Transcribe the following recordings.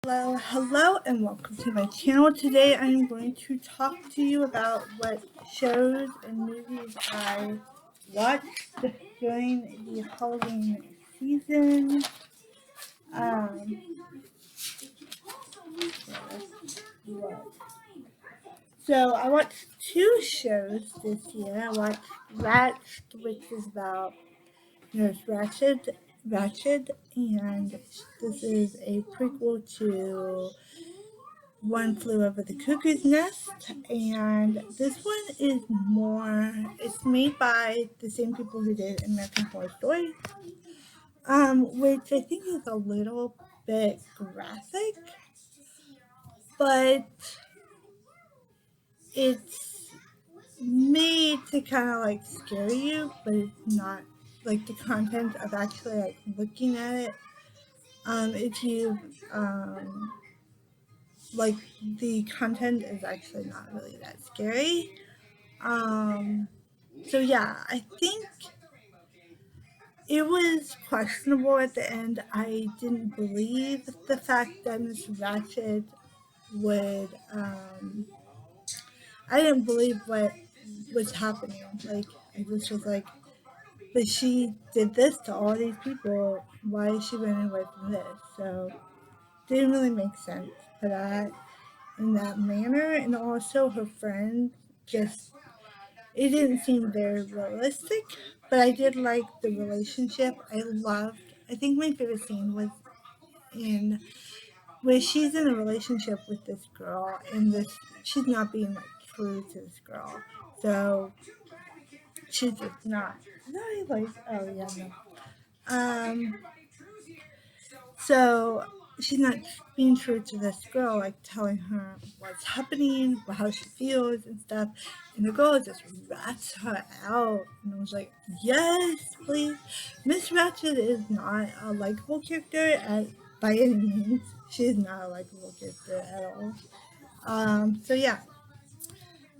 Hello, and welcome to my channel. Today I'm going to talk to you about what shows and movies I watched during the Halloween season. Um, so I watched two shows this year. I watched Ratched, which is about Nurse Ratched, and this is a prequel to One Flew Over the Cuckoo's Nest, and this one is it's made by the same people who did American Horror Story, which I think is a little bit graphic, but it's made to kind of like scare you, but it's not like the content of actually like looking at it. If you like, the content is actually not really that scary. So yeah, I think it was questionable at the end. I didn't believe the fact that Miss Ratched would. I didn't believe what was happening. Like, I just was like, but she did this to all these people. Why is she running away from this? So it didn't really make sense for that in that manner. And also her friend just, it didn't seem very realistic, but I did like the relationship. I think my favorite scene was in where she's in a relationship with this girl, and she's not being like true to this girl. So she's just not. No, like, oh yeah, no. Um, so she's not being true to this girl, like telling her what's happening, how she feels and stuff. And the girl just rats her out. And I was like, yes, please. Miss Ratched is not a likable character by any means. She is not a likable character at all. So yeah.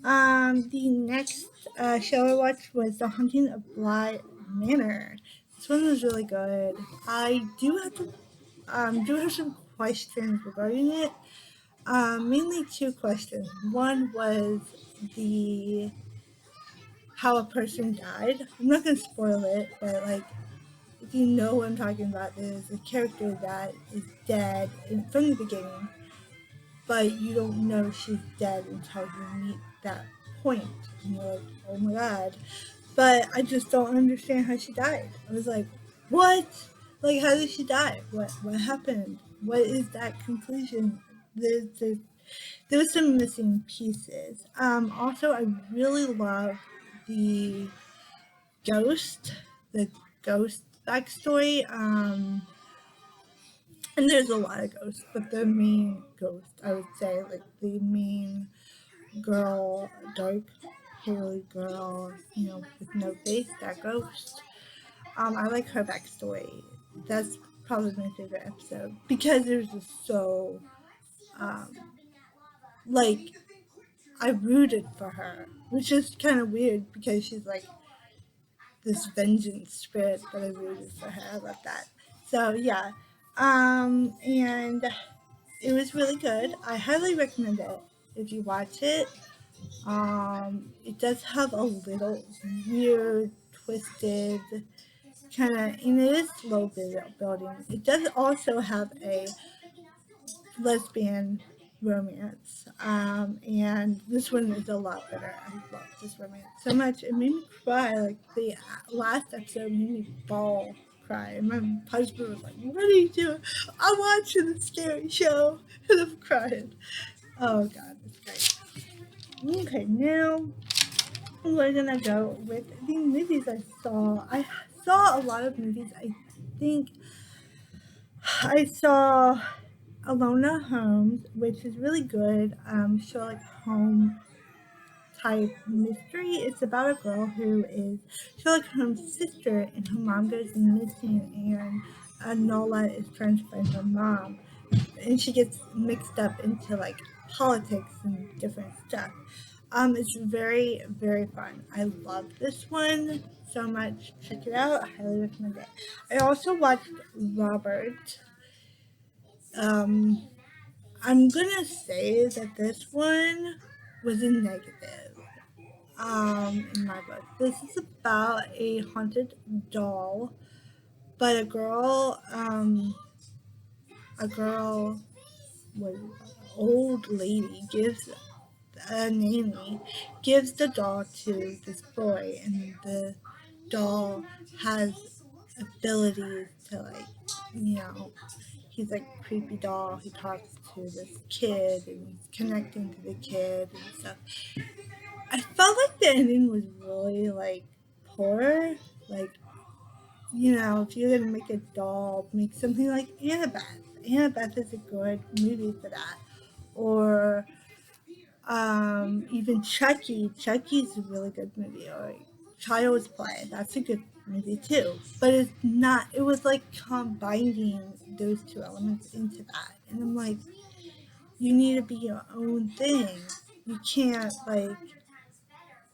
The next show I watched was The Haunting of Bly Manor. This one was really good. I do have some questions regarding it. Mainly two questions. One was the how a person died. I'm not gonna spoil it, but like, if you know what I'm talking about, there's a character that is dead from the beginning, but you don't know she's dead until you meet that point. And you're like, oh my god. But I just don't understand how she died. I was like, what? Like, how did she die? What happened? What is that conclusion? There was some missing pieces. Also, I really love the ghost, the ghost backstory. And there's a lot of ghosts, but the main ghost, I would say, like the main girl, dark hairy girl, with no face, that ghost. I like her backstory. That's probably my favorite episode because it was just so, um, like, I rooted for her, which is kind of weird because she's like this vengeance spirit, but I rooted for her. I love that. So yeah, and it was really good. I highly recommend it if you watch it. It does have a little weird, twisted kind of, and it is slow building. It does also have a lesbian romance, and this one is a lot better. I love this romance so much. It made me cry. Like, the last episode made me cry. And my husband was like, "What are you doing?" "I'm watching a scary show," and I'm crying. Oh god, it's great. Okay, now we're gonna go with the movies I saw. I saw a lot of movies. I think I saw Enola Holmes, which is really good. Sherlock Holmes type mystery. It's about a girl who is Sherlock Holmes' sister, and her mom goes missing, and Enola is trying to find her mom, and she gets mixed up into like politics and different stuff. It's very, very fun. I love this one so much. Check it out. I highly recommend it. I also watched Robert. Um, I'm gonna say that this one was a negative. In my book, this is about a haunted doll, but a girl, what, old lady gives a nanny gives the doll to this boy, and the doll has abilities to like, you know, he's like a creepy doll. He talks to this kid and he's connecting to the kid and stuff. I felt like the ending was really like poor. Like, if you're gonna make a doll, make something like Annabeth. Annabeth is a good movie for that. Or even Chucky. Chucky's a really good movie. Or Child's Play. That's a good movie too. But it's not. It was like combining those two elements into that, and I'm like, you need to be your own thing. You can't like.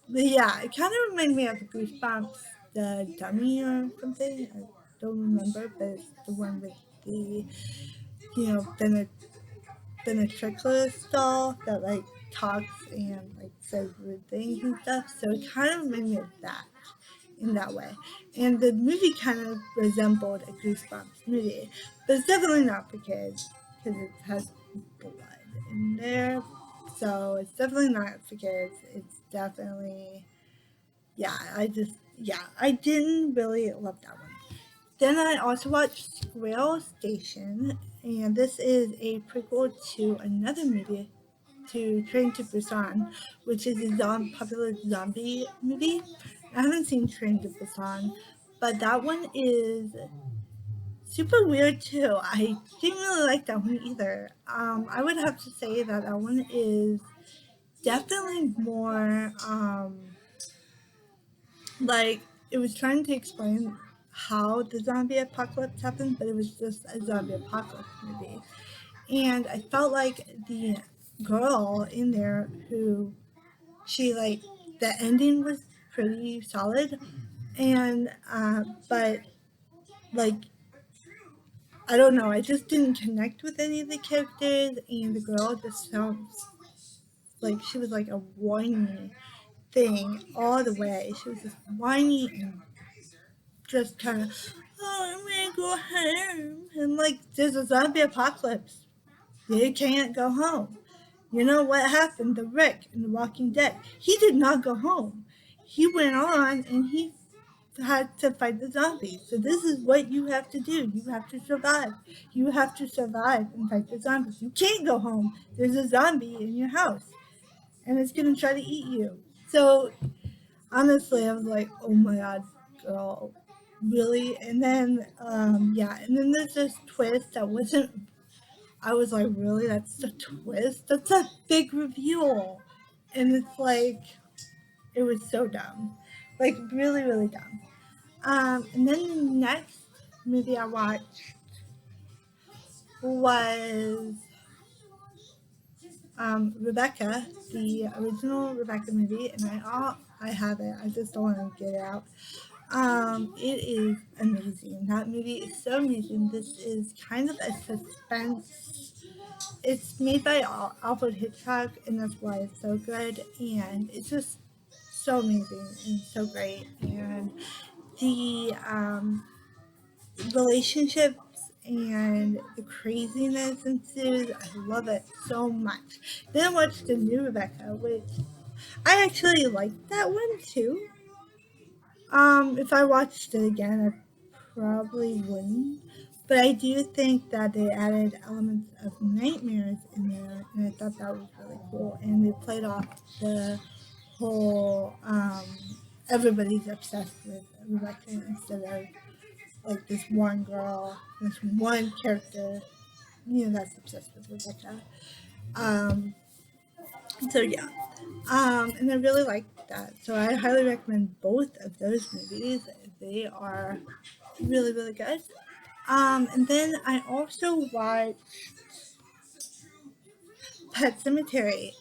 But yeah, it kind of reminded me of Goosebumps, the dummy or something. I don't remember, but it's the one with the ventriloquist doll that like talks and like says weird things and stuff. So it kind of reminded me of that in that way. And the movie kind of resembled a Goosebumps movie, but it's definitely not for kids because it has blood in there. So it's definitely not for kids. It's definitely, I didn't really love that one. Then I also watched Seoul Station, and this is a prequel to another movie, to Train to Busan, which is a popular zombie movie. I haven't seen Train to Busan, but that one is super weird too. I didn't really like that one either. I would have to say that that one is definitely more like it was trying to explain how the zombie apocalypse happened, but it was just a zombie apocalypse movie. And I felt like the girl in there who she like the ending was pretty solid, and but like I don't know, I just didn't connect with any of the characters, and the girl just sounds like she was like a whiny thing all the way. She was just whiny and just kind of, oh, I'm gonna go home. And like, there's a zombie apocalypse. You can't go home. You know what happened to Rick in The Walking Dead? He did not go home. He went on and he had to fight the zombies. So this is what you have to do. You have to survive. You have to survive and fight the zombies. You can't go home. There's a zombie in your house and it's gonna try to eat you. So honestly, I was like, oh my god, girl, really? And then, and then there's this twist that wasn't, I was like, really? That's the twist? That's a big reveal. And it's like, it was so dumb. Like, really, really dumb. And then the next movie I watched was Rebecca, the original Rebecca movie, and I have it. I just don't want to get it out. It is amazing. That movie is so amazing. This is kind of a suspense. It's made by Alfred Hitchcock, and that's why it's so good. And it's just so amazing and so great. And the relationships and the craziness ensues. I love it so much. Then I watched the new Rebecca, which I actually liked that one too. If I watched it again, I probably wouldn't. But I do think that they added elements of nightmares in there, and I thought that was really cool. And they played off the whole everybody's obsessed with Rebecca instead of like this one girl, this one character, that's obsessed with Rebecca. Um, so yeah, and I really like that. So I highly recommend both of those movies. They are really, really good. And then I also watched Pet Cemetery.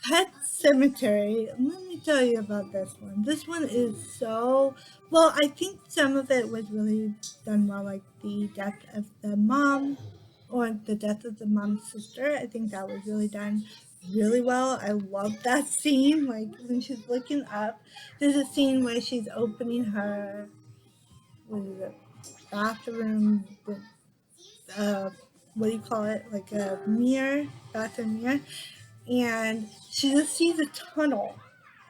Pet Cemetery, let me tell you about this one. This one is so, well, I think some of it was really done well, like the death of the mom or the death of the mom's sister. I think that was really done really well. I love that scene. Like when she's looking up, there's a scene where she's opening her, what is it, bathroom, what do you call it? Like a mirror, bathroom mirror, and she just sees a tunnel,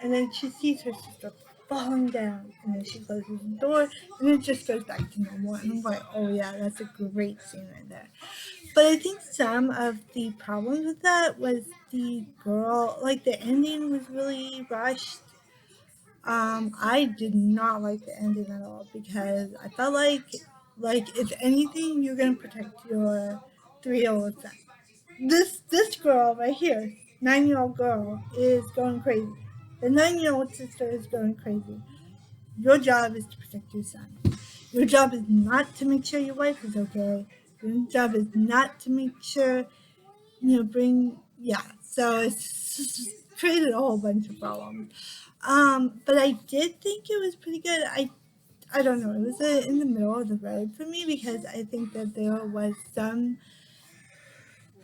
and then she sees her sister falling down, and then she closes the door, and it just goes back to normal. And I'm like, oh yeah, that's a great scene right there. But I think some of the problems with that was the girl, like the ending was really rushed. I did not like the ending at all because I felt like if anything, you're gonna protect your 3-year-old son. This girl right here, 9-year-old girl, is going crazy. The 9-year-old sister is going crazy. Your job is to protect your son. Your job is not to make sure your wife is okay. Your job is not to make sure, So it's created a whole bunch of problems. But I did think it was pretty good. I don't know. It was in the middle of the road for me because I think that there was some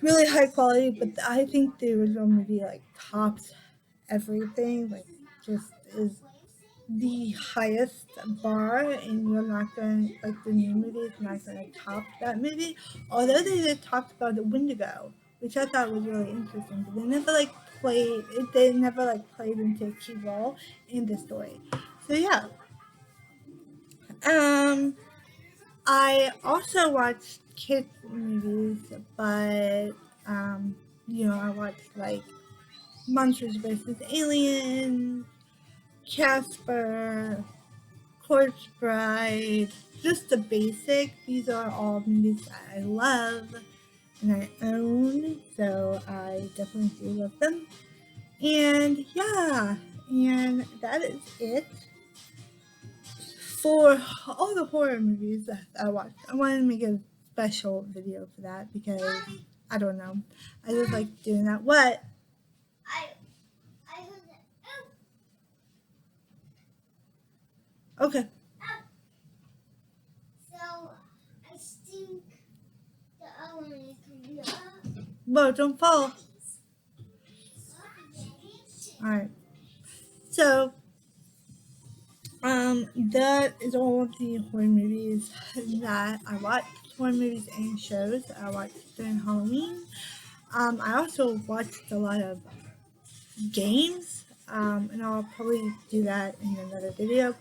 really high quality, but I think the original movie like tops everything. Like just is the highest bar, and you're not going like the new movie is not going to top that movie. Although they did talk about the Wendigo, which I thought was really interesting, but they never like played it. They never like played into a key role in the story. So yeah. Um, I also watched kids movies, but I watched like Monsters vs. Aliens, Casper, Corpse Bride, just the basic. These are all movies that I love and I own, so I definitely do love them. And yeah, and that is it for all the horror movies that I watched. I wanted to make a special video for that because I don't know. I just like doing that. What? Okay. So I think the element can be up. Whoa, don't fall. Alright. So that is all of the horror movies that I watched. Horror movies and shows I watched during Halloween. I also watched a lot of games, and I'll probably do that in another video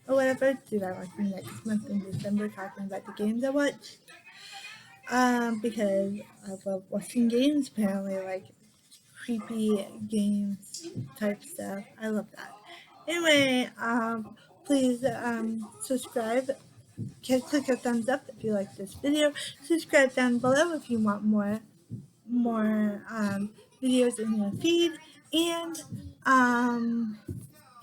or whatever. Do that like next month in December, talking about the games I watched. Because I love watching games. Apparently, like creepy games type stuff. I love that. Anyway, please subscribe. Click a thumbs up if you like this video. Subscribe down below if you want more videos in your feed, um,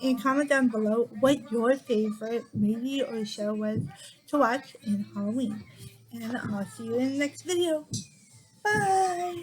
and comment down below what your favorite movie or show was to watch in Halloween. And I'll see you in the next video. Bye!